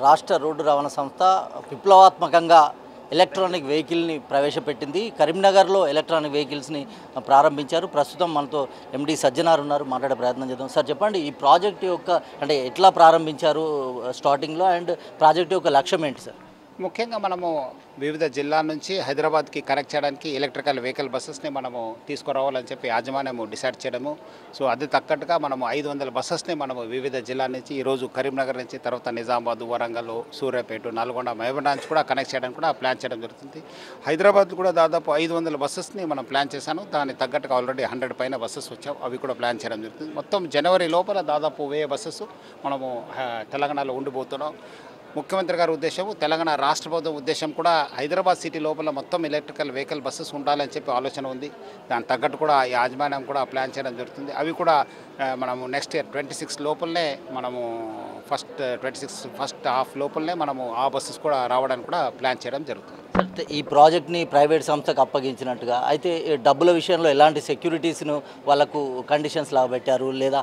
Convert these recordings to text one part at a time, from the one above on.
రాష్ట్ర రోడ్డు రవాణా సంస్థ విప్లవాత్మకంగా ఎలక్ట్రానిక్ వెహికల్ని ప్రవేశపెట్టింది. కరీంనగర్లో ఎలక్ట్రానిక్ వెహికల్స్ని ప్రారంభించారు. ప్రస్తుతం మనతో ఎండి సజ్జనార్ ఉన్నారు, మాట్లాడే ప్రయత్నం చేద్దాం. సార్ చెప్పండి, ఈ ప్రాజెక్ట్ యొక్క అంటే ఎట్లా ప్రారంభించారు స్టార్టింగ్లో, అండ్ ప్రాజెక్ట్ యొక్క లక్ష్యం ఏంటి సార్? ముఖ్యంగా మనము వివిధ జిల్లాల నుంచి హైదరాబాద్కి కనెక్ట్ చేయడానికి ఎలక్ట్రికల్ వెహికల్ బస్సెస్ని మనము తీసుకురావాలని చెప్పి యాజమాన్యము డిసైడ్ చేయడము. సో అది తగ్గట్టుగా మనము 500 బస్సెస్ని మనము వివిధ జిల్లాల నుంచి ఈరోజు కరీంనగర్ నుంచి, తర్వాత నిజామాబాద్, వరంగల్, సూర్యాపేట, నల్గొండ, మహబూబ్ నుంచి కూడా కనెక్ట్ చేయడానికి కూడా ప్లాన్ చేయడం జరుగుతుంది. హైదరాబాద్ కూడా దాదాపు 500 బస్సెస్ని మనం ప్లాన్ చేశాను. దానికి తగ్గట్టుగా ఆల్రెడీ 100 పైన బస్సెస్ వచ్చావు, అవి కూడా ప్లాన్ చేయడం జరుగుతుంది. మొత్తం జనవరి లోపల దాదాపు 1000 బస్సెస్ మనము తెలంగాణలో ఉండిపోతున్నాం. ముఖ్యమంత్రి గారి ఉద్దేశము, తెలంగాణ రాష్ట్ర ప్రభుత్వం ఉద్దేశం కూడా హైదరాబాద్ సిటీ లోపల మొత్తం ఎలక్ట్రికల్ వెహికల్ బస్సెస్ ఉండాలని చెప్పి ఆలోచన ఉంది. దాని తగ్గట్టు కూడా యాజమాన్యం కూడా ప్లాన్ చేయడం జరుగుతుంది. అవి కూడా మనము నెక్స్ట్ ఇయర్ 26 లోపలనే మనము ఫస్ట్ హాఫ్ లోపలనే మనము ఆ బస్సెస్ కూడా రావడానికి కూడా ప్లాన్ చేయడం జరుగుతుంది. ఈ ప్రాజెక్ట్ని ప్రైవేట్ సంస్థకు అప్పగించినట్టుగా అయితే డబ్బుల విషయంలో ఎలాంటి సెక్యూరిటీస్ను వాళ్ళకు కండిషన్స్ లాగా పెట్టారు, లేదా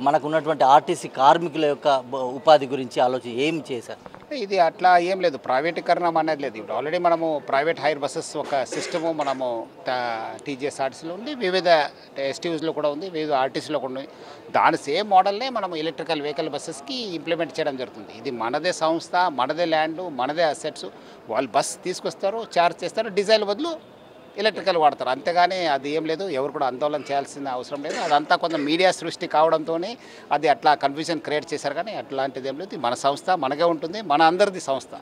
మనకు ఉన్నటువంటి ఆర్టీసీ కార్మికుల యొక్క ఉపాధి గురించి ఆలోచన ఏం చేశారు? ఇది అట్లా ఏం లేదు, ప్రైవేటీకరణ అనేది లేదు. ఇప్పుడు ఆల్రెడీ మనము ప్రైవేట్ హైర్ బస్సెస్ ఒక సిస్టము మనము టీజీఎస్ఆర్టీసీలో ఉంది, వివిధ ఎస్టీయూస్లో కూడా ఉంది, వివిధ ఆర్టీసీలో కూడా ఉంది. దాని సేమ్ మోడల్నే మనం ఎలక్ట్రికల్ వెహికల్ బస్సెస్కి ఇంప్లిమెంట్ చేయడం జరుగుతుంది. ఇది మనదే సంస్థ, మనదే ల్యాండ్, మనదే అసెట్స్. వాళ్ళు బస్ తీసుకొస్తారు, ఛార్జ్ చేస్తారు, డీజిల్ బదులు ఎలక్ట్రికల్ వాడతారు. అంతేగాని అది ఏం లేదు, ఎవరు కూడా ఆందోళన చేయాల్సిన అవసరం లేదు. అదంతా కొంత మీడియా సృష్టి కావడంతో అది అట్లా కన్ఫ్యూజన్ క్రియేట్ చేశారు. కానీ అట్లాంటిది ఏం లేదు, మన సంస్థ మనకే ఉంటుంది, మన అందరిది సంస్థ.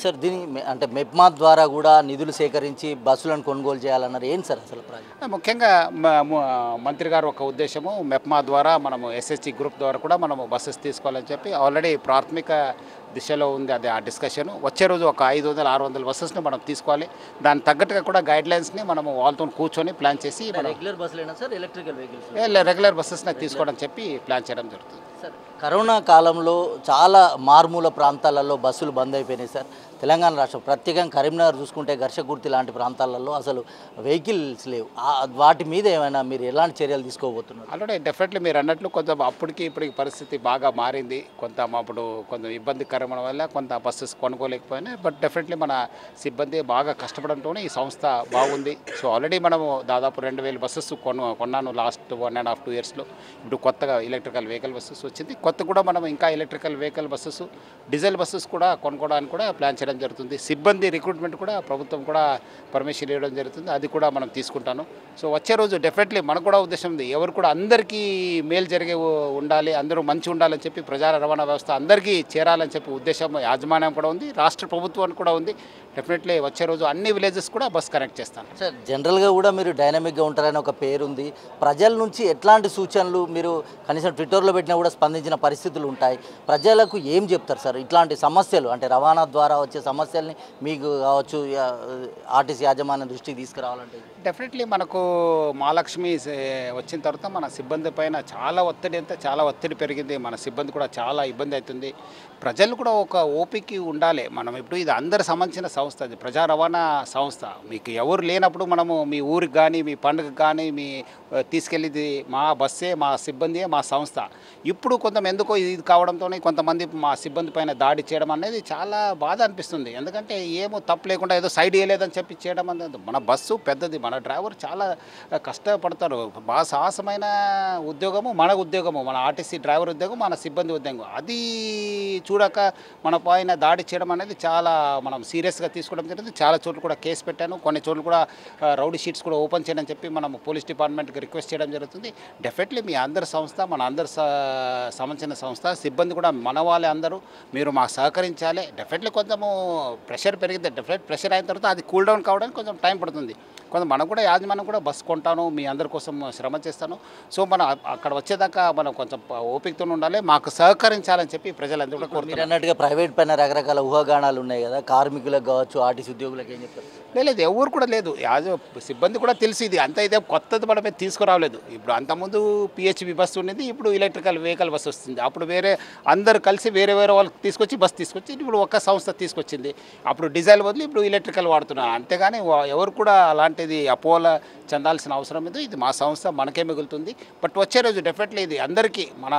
సార్ దీని అంటే మెప్మా ద్వారా కూడా నిధులు సేకరించి బస్సులను కొనుగోలు చేయాలన్నారు, ఏంటి సార్ అసలు ప్రాజెక్ట్? ముఖ్యంగా మంత్రి గారు ఒక ఉద్దేశము, మెప్మా ద్వారా మనము ఎస్ఎస్జి గ్రూప్ ద్వారా కూడా మనము బస్సెస్ తీసుకోవాలని చెప్పి ఆల్రెడీ ప్రాథమిక దిశలో ఉంది. అది ఆ డిస్కషన్. వచ్చే రోజు ఒక 500-600 బస్సెస్ని మనం తీసుకోవాలి. దానికి తగ్గట్టుగా కూడా గైడ్లైన్స్ని మనము వాళ్ళతో కూర్చొని ప్లాన్ చేసి రెగ్యులర్ బస్సులైనా సార్ ఎలక్ట్రికల్ వెహికల్స్ రెగ్యులర్ బస్సెస్ని తీసుకోవడం చెప్పి ప్లాన్ చేయడం జరుగుతుంది. సార్ కరోనా కాలంలో చాలా మారుమూల ప్రాంతాలలో బస్సులు బంద్ అయిపోయినాయి సార్. తెలంగాణ రాష్ట్రం ప్రత్యేకంగా కరీంనగర్ చూసుకుంటే ఘర్షగుర్తి లాంటి ప్రాంతాలలో అసలు వెహికల్స్ లేవు. వాటి మీద ఏమైనా మీరు ఎలాంటి చర్యలు తీసుకోబోతున్నారు? ఆల్రెడీ డెఫినెట్లీ మీరు అన్నట్లు కొంచెం అప్పటికి ఇప్పటికి పరిస్థితి బాగా మారింది. అప్పుడు కొంచెం ఇబ్బందికరమైన వల్ల కొంత బస్సెస్ కొనుక్కోలేకపోయినాయి. బట్ డెఫినెట్లీ మన సిబ్బంది బాగా కష్టపడంతోనే ఈ సంస్థ బాగుంది. సో ఆల్రెడీ మనము దాదాపు 2000 బస్సెస్ కొన్నాను లాస్ట్ 1.5-2 ఇయర్స్లో. ఇప్పుడు కొత్తగా ఎలక్ట్రికల్ వెహికల్ బస్సెస్ వచ్చింది. కొత్త కూడా మనం ఇంకా electrical vehicle buses, diesel buses కూడా కొనుక్కోవడానికి కూడా ప్లాన్ చేయడం జరుగుతుంది. సిబ్బంది రిక్రూట్మెంట్ కూడా ప్రభుత్వం కూడా పర్మిషన్ ఇవ్వడం జరుగుతుంది. అది కూడా మనం తీసుకుంటాను. సో వచ్చే రోజు డెఫినెట్లీ మనకు కూడా ఉద్దేశం ఉంది, ఎవరు కూడా అందరికీ మేలు జరిగే ఉండాలి, అందరూ మంచి ఉండాలని చెప్పి, ప్రజా రవాణా వ్యవస్థ అందరికీ చేరాలని చెప్పి ఉద్దేశం యాజమాన్యం కూడా ఉంది, రాష్ట్ర ప్రభుత్వానికి కూడా ఉంది. డెఫినెట్లీ వచ్చే రోజు అన్ని విలేజెస్ కూడా బస్ కనెక్ట్ చేస్తాను. సార్ జనరల్గా కూడా మీరు డైనమిక్గా ఉంటారని ఒక పేరు ఉంది. ప్రజల నుంచి ఎట్లాంటి సూచనలు మీరు కనీసం ట్విట్టర్లో పెట్టినా కూడా స్పందించిన పరిస్థితులు ఉంటాయి. ప్రజలకు ఏం చెప్తారు సార్ ఇట్లాంటి సమస్యలు, అంటే రవాణా ద్వారా వచ్చే సమస్యల్ని మీకు కావచ్చు ఆర్టీసీ యాజమాన్యం దృష్టికి తీసుకురావాలంటే? డెఫినెట్లీ మనకు మహాలక్ష్మి వచ్చిన తర్వాత మన సిబ్బంది పైన చాలా ఒత్తిడి పెరిగింది. మన సిబ్బంది కూడా చాలా ఇబ్బంది అవుతుంది. ప్రజలు కూడా ఒక ఓపిక ఉండాలి. మనం ఇప్పుడు ఇది అందరు సంబంధించిన సంస్థ, అది ప్రజా రవాణా సంస్థ. మీకు ఎవరు లేనప్పుడు మనము మీ ఊరికి కానీ, మీ పండుగకి కానీ తీసుకెళ్ళేది మా బస్సే, మా సిబ్బందియే, మా సంస్థ. ఇప్పుడు కొంచెం ఎందుకో ఇది కావడంతో కొంతమంది మా సిబ్బంది పైన దాడి చేయడం అనేది చాలా బాధ అనిపిస్తుంది. ఎందుకంటే ఏమో తప్పు లేకుండా ఏదో సైడ్ వేయలేదని చెప్పి చేయడం అనేది, మన బస్సు పెద్దది, మన డ్రైవర్ చాలా కష్టపడతారు. బాగా సాహసమైన ఉద్యోగము మన ఉద్యోగము, మన ఆర్టీసీ డ్రైవర్ ఉద్యోగం, మన సిబ్బంది ఉద్యోగం. అది చూడక మన పైన దాడి చేయడం అనేది చాలా మనం సీరియస్గా తీసుకోవడం జరిగింది. చాలా చోట్ల కూడా కేసు పెట్టాను. కొన్ని చోట్ల కూడా రౌడీ షీట్స్ కూడా ఓపెన్ చేయని చెప్పి మనం పోలీస్ డిపార్ట్మెంట్కి రిక్వెస్ట్ చేయడం జరుగుతుంది. డెఫినెట్లీ మీ అందరి సంస్థ, మన అందరి సంబంధించిన సంస్థ, సిబ్బంది కూడా మన వాళ్ళే అందరూ, మీరు మాకు సహకరించాలి. డెఫినెట్లీ కొంచెము ప్రెషర్ పెరిగింది. డెఫినెట్ ప్రెషర్ అయిన తర్వాత అది కూల్ డౌన్ కావడానికి కొంచెం టైం పడుతుంది. కొంచెం మనం కూడా యాజమాన్యం కూడా బస్సు కొంటాను, మీ అందరి కోసం శ్రమ చేస్తాను. సో మనం అక్కడ వచ్చేదాకా మనం కొంచెం ఓపికతో ఉండాలి, మాకు సహకరించాలని చెప్పి ప్రజలందరూ కూడా కోరుతున్నారు. మీరు అన్నట్టుగా ప్రైవేట్ పైన రకరకాల ఊహాగానాలు ఉన్నాయి కదా, కార్మికులకు కావచ్చు, ఆర్టీసీ ఉద్యోగులకు ఏం చెప్తారు? లేదు ఎవరు కూడా లేదు యాజ్ సిబ్బంది కూడా తెలిసి ఇది అంత ఇదే కొత్తది మనమే తీసుకురావలేదు. ఇప్పుడు అంతకుముందు పిహెచ్బి బస్సు ఉండేది, ఇప్పుడు ఎలక్ట్రికల్ వెహికల్ బస్సు వస్తుంది. అప్పుడు వేరే అందరు కలిసి వేరే వేరే వాళ్ళకి తీసుకొచ్చి బస్సు తీసుకొచ్చి ఇప్పుడు ఒక్క సంస్థ తీసుకొచ్చింది. అప్పుడు డీజిల్ బదులు ఇప్పుడు ఎలక్ట్రికల్ వాడుతున్నారు. అంతేగాని ఎవరు కూడా అలాంటిది అపోహ చెందాల్సిన అవసరం లేదు. ఇది మా సంస్థ మనకే మిగులుతుంది. బట్ వచ్చే రోజు డెఫినెట్లీ ఇది అందరికీ మన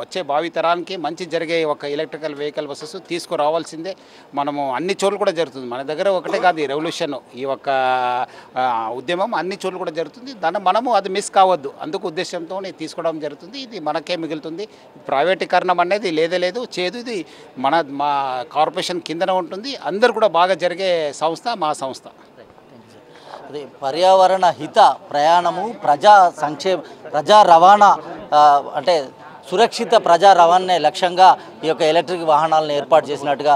వచ్చే భావితరానికి మంచి జరిగే ఒక ఎలక్ట్రికల్ వెహికల్ బస్సెస్ తీసుకురావాల్సిందే. మనము అన్ని చోట్ల కూడా జరుగుతుంది. మన దగ్గర ఒకటే కాదు ఈ రెవల్యూషన్, ఈ యొక్క ఉద్యమం అన్ని చోట్ల కూడా జరుగుతుంది. దాన్ని మనము అది మిస్ కావద్దు, అందుకు ఉద్దేశంతో తీసుకోవడం జరుగుతుంది. ఇది మనకే మిగులుతుంది. ప్రైవేటీకరణం అనేది లేదే లేదు, చేదు. ఇది మా కార్పొరేషన్ కిందనే ఉంటుంది. అందరు కూడా బాగా జరిగే సంస్థ మా సంస్థ. అదే పర్యావరణ హిత ప్రయాణము, ప్రజా రవాణా అంటే సురక్షిత ప్రజా రవాణానే లక్ష్యంగా ఈ యొక్క ఎలక్ట్రిక్ వాహనాలను ఏర్పాటు చేసినట్టుగా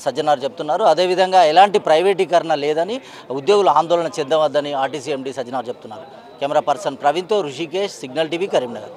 సజ్జనార్ చెప్తున్నారు. అదేవిధంగా ఎలాంటి ప్రైవేటీకరణ లేదని, ఉద్యోగులు ఆందోళన చెందవద్దని ఆర్టీసీ ఎండీ సజ్జనార్ చెప్తున్నారు. కెమెరా పర్సన్ ప్రవీణ్తో ఋషికేష్, సిగ్నల్ టీవీ, కరీంనగర్.